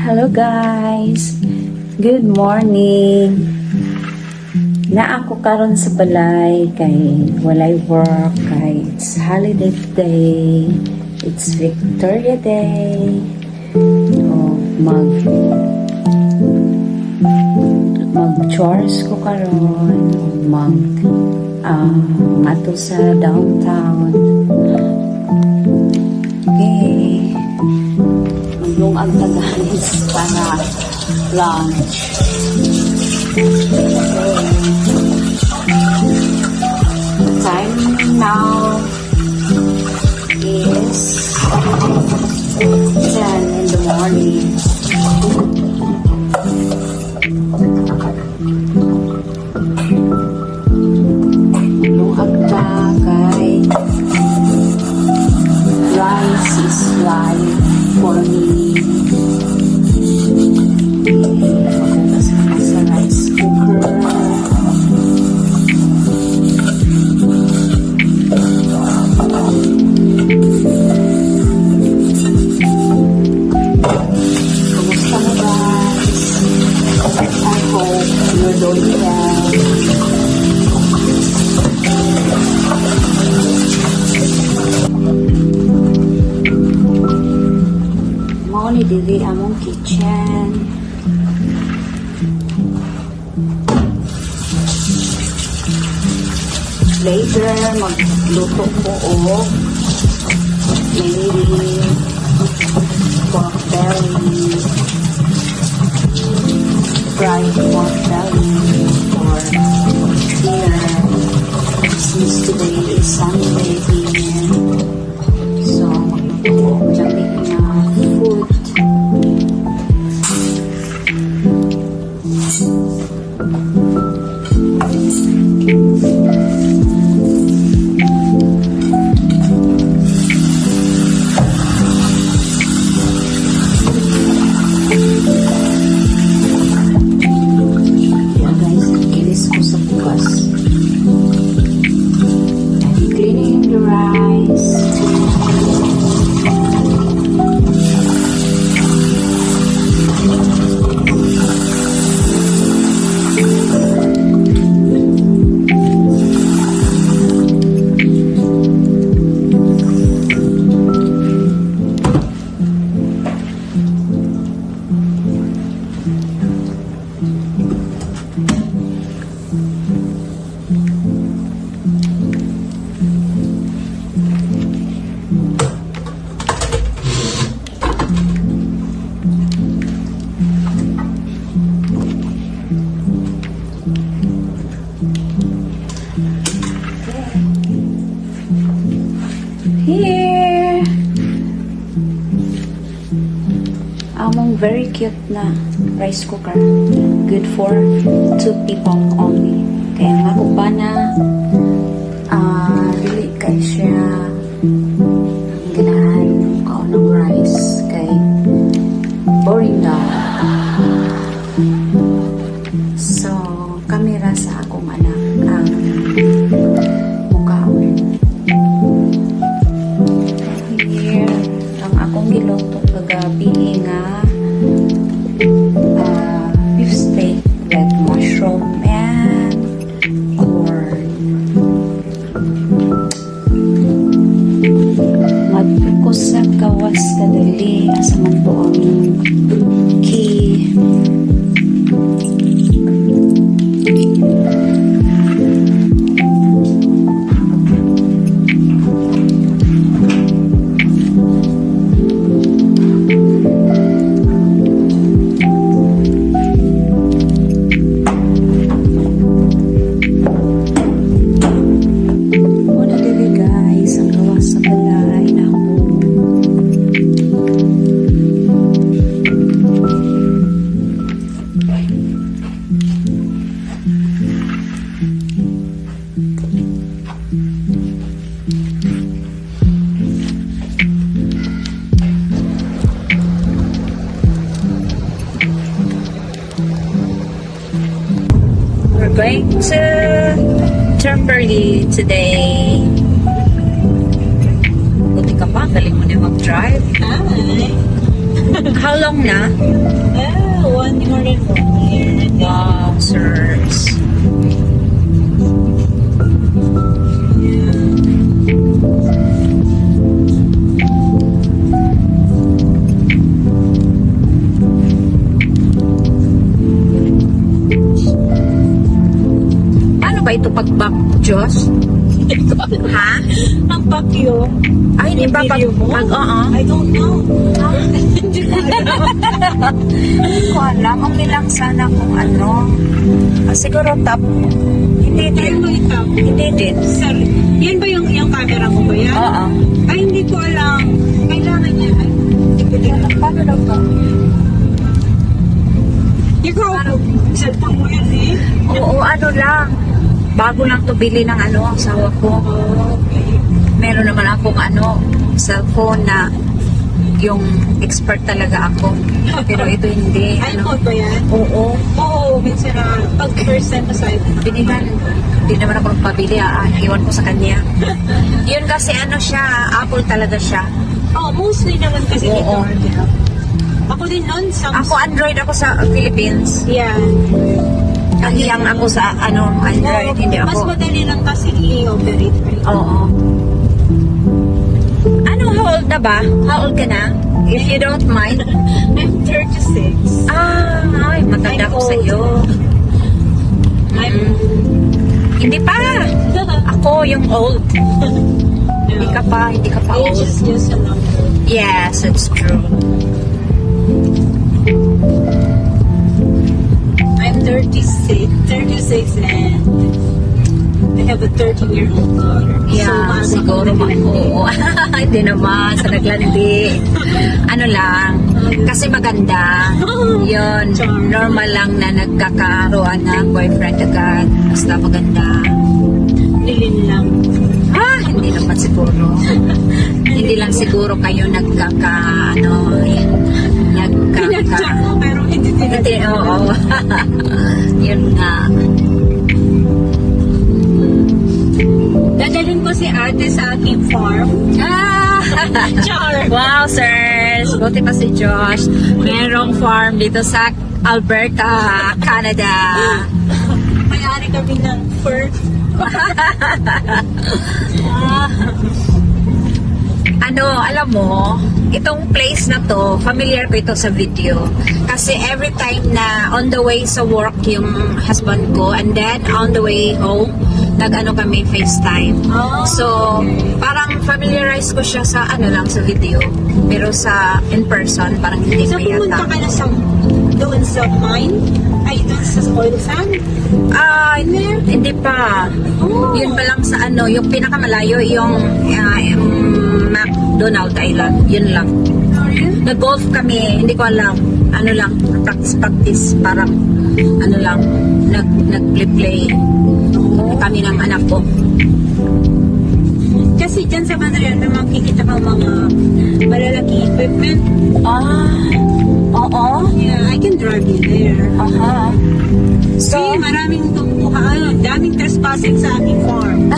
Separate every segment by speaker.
Speaker 1: Hello guys! Good morning! Na ako karon sa balay kay walay work kay it's holiday today. It's Victoria Day. O mag-chores ko karon, ato sa downtown. Okay. Yung ang tagalis para lunch. The time now is 10 in the morning. Yung agta kay rice is life for me. Magugas ka sa rice cooker. Kumusta mo guys? I hope you're doing well. Mao ni dili among kitchen. Later, magluto ko o maybe pork belly, fried pork belly for dinner. Since today is Sunday dinner, so magluto ko dyan na food. Here, among very cute na rice cooker, good for 2 people only. Kaya nga ko pa na dili kay siya ganahan ko ng rice kay boring daw. So kamera sa akong anak ang niluto kagabi nga beef steak with mushroom and corn. Magpukos sa gawas kadali asa man po ang key. Going to Temperley today. Buti ka pa, galing mo na mag-drive.
Speaker 2: Hi!
Speaker 1: How long na?
Speaker 2: 1 more than 1 year.
Speaker 1: Wow, sirs. Paano ba ito pag-back, Diyos? Ha?
Speaker 2: Ang pakyo.
Speaker 1: Ay, hindi ba pag... oo.
Speaker 2: I don't know. Hindi ko alam.
Speaker 1: Hindi ko alam. Okay lang sana kung ano. Siguro top. Hindi din.
Speaker 2: Tayo mo itap.
Speaker 1: Hindi din.
Speaker 2: Sorry. Yan ba yung camera ko ba yan?
Speaker 1: Oo.
Speaker 2: Ay, hindi ko alam. Kailangan niya. Ay, hindi ko din alam.
Speaker 1: Paano daw to?
Speaker 2: Ikaw, cellphone mo yan eh.
Speaker 1: Oo, ano lang. Bago lang to bili ng ano, ang asawa ko.
Speaker 2: Okay.
Speaker 1: Meron naman akong ano, cellphone na yung expert talaga ako. Pero ito hindi. Ano.
Speaker 2: iPhone ba yan?
Speaker 1: Oo.
Speaker 2: Oo, minsan na pag percent aside.
Speaker 1: Binihan. Hindi naman ako nagpabili. Iwan ko sa kanya. Yun kasi ano siya, Apple talaga siya.
Speaker 2: Oh, mostly naman kasi
Speaker 1: Oo.
Speaker 2: dito. Ako din nun,
Speaker 1: Ako Android ako sa Philippines.
Speaker 2: Yeah.
Speaker 1: Ang hiyang ako sa ano, Android. Hindi
Speaker 2: Mas
Speaker 1: ako.
Speaker 2: madali lang kasi i-operate. Right?
Speaker 1: Oo. Ano, how old na ba? How old ka na? If you don't mind.
Speaker 2: I'm 36.
Speaker 1: Ay, matanda
Speaker 2: I'm
Speaker 1: ko sa
Speaker 2: old.
Speaker 1: iyo. Hindi pa. Ako yung old. Hindi ka pa
Speaker 2: Age
Speaker 1: old.
Speaker 2: is just a number.
Speaker 1: Yes, it's true.
Speaker 2: I'm 36 and I have a 13-year-old daughter.
Speaker 1: Yeah,
Speaker 2: So,
Speaker 1: siguro oo. Hindi naman, sa naglandi. Ano lang, kasi maganda. Yun, normal lang na nagkakaroon ng boyfriend agad. Basta maganda.
Speaker 2: Lilin lang.
Speaker 1: Hindi naman siguro. Hindi lang siguro kayo
Speaker 2: Pinag-check mo pero hindi
Speaker 1: Hindi, oo. Yun nga.
Speaker 2: Dadalhin ko si ate sa aking farm. Char!
Speaker 1: Wow, sirs. Buti pa si Josh. Merong farm dito sa Alberta, Canada.
Speaker 2: May-ari kami ng fur.
Speaker 1: Ano, alam mo, itong place na to, familiar ko ito sa video. Kasi every time na on the way sa work yung husband ko, and then on the way home, nag-ano kami FaceTime.
Speaker 2: Oh,
Speaker 1: So, parang familiarize ko siya sa ano lang, sa video. Pero sa in person, parang hindi
Speaker 2: So,
Speaker 1: pa
Speaker 2: pumunta
Speaker 1: yata.
Speaker 2: ka na sa doon sa mine? Ay, doon sa oil sand?
Speaker 1: Hindi pa.
Speaker 2: Oh.
Speaker 1: Yun pa lang sa ano, yung pinakamalayo, yung McDonald Island. Yun lang. Nag-golf kami, hindi ko alam. Ano lang, practice. Parang, ano lang, nag-play kami ng anak ko.
Speaker 2: Kasi dyan sa Mandarin, may makikita kang mga malalaki equipment.
Speaker 1: Oo.
Speaker 2: Yeah, I can drive you there.
Speaker 1: Aha. So,
Speaker 2: So, maraming daming trespassing sa aking farm.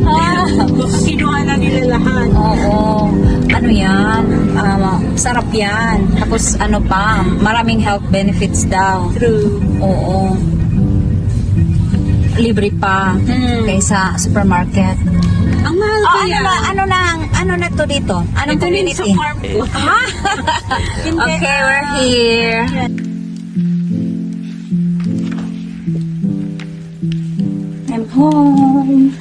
Speaker 2: Baka kinuha na nila lahat.
Speaker 1: oo. Ano yan? Sarap yan. Tapos ano pa, maraming health benefits daw.
Speaker 2: True.
Speaker 1: Oo. Libre pa kaysa supermarket.
Speaker 2: Ang mahal
Speaker 1: Oh,
Speaker 2: kaya.
Speaker 1: ano na to dito? Anong
Speaker 2: Ito rin sa
Speaker 1: community?
Speaker 2: farm ko.
Speaker 1: Okay, we're here. I'm home.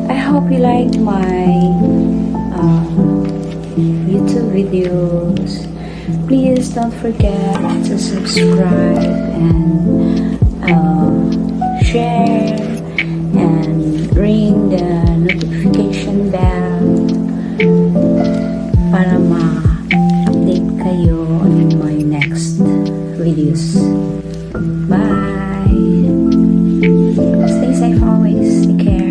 Speaker 1: I hope you like my YouTube videos. Please don't forget to subscribe and share and ring the notification bell para ma-update kayo on my next videos. Bye! Stay safe! safe always. Take care.